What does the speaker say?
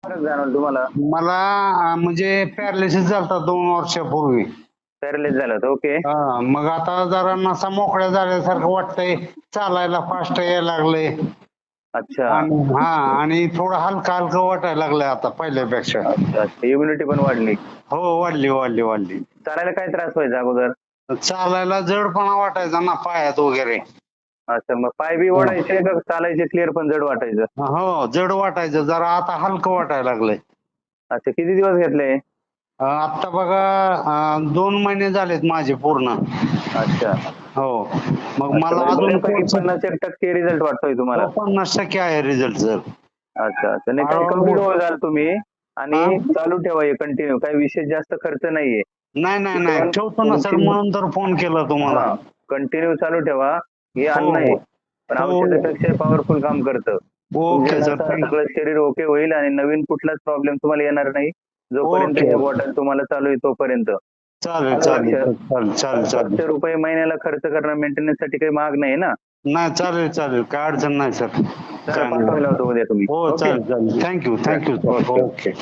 जाणवलं तुम्हाला? मला म्हणजे पॅरालिसिस झालता 2 वर्षापूर्वी. पॅरालाइज झालं होतं. ओके. मग आता जरा नसा मोकळ्या झाल्यासारखं वाटतंय, चालायला फास्ट यायला लागले अच्छा. आणि थोडं हलका हलकं वाटायला लागलंय आता पहिल्यापेक्षा. अच्छा. इम्युनिटी पण वाढली. हो, वाढली वाढली वाढली. चालायला काय त्रास व्हायचा अगोदर? चालायला जडपणा वाटायचा ना पायात वगैरे. अच्छा. मग पाय बी ओढायचे का चालायचे क्लिअर पण जड वाटायचं? हो, जड वाटायचं, जरा आता हलकं वाटायला लागलंय. अच्छा. किती दिवस घेतले? आता बघा 2 महिने झालेत माझे पूर्ण. अच्छा. हो. मग अच्छा, मला म्हणजे अजून बऱ्यापैकी 50% रिझल्ट वाटतोय तुम्हाला? 50% आहे रिझल्ट सर. अच्छा अच्छा. नाही, काही कमी हळूहळू. डोस घाल तुम्ही आणि चालू ठेवा हे कंटिन्यू. काही विशेष जास्त खर्च नाहीये. नाही नाही नाही, ठेवतो ना सर, म्हणून तर फोन केला तुम्हाला. कंटिन्यू चालू ठेवा. हे हो अन्न आहे हो पण हो. औषधापेक्षा पॉवरफुल काम करतं. तुमच्या ओके सर, नसा सगळं शरीर ओके होईल आणि नवीन कुठलाच प्रॉब्लेम तुम्हाला येणार नाही. जोपर्यंत ओके. हे बॉटल तुम्हाला चालू आहे तोपर्यंत. चालेल आलं चालेल लक्षात? चालेल चालेल चालेल. ₹500 महिन्याला खर्च करणं मेंटेनन्स साठी काही महाग नाही ना? नाही, चालेल चालेल, काय अडचण नाही सर. चला, काय पाठवायला नाही. होतो उद्या तुम्ही. हो, ओके. चालेल चालेल. Thank you thank you sir. Okay. Okay.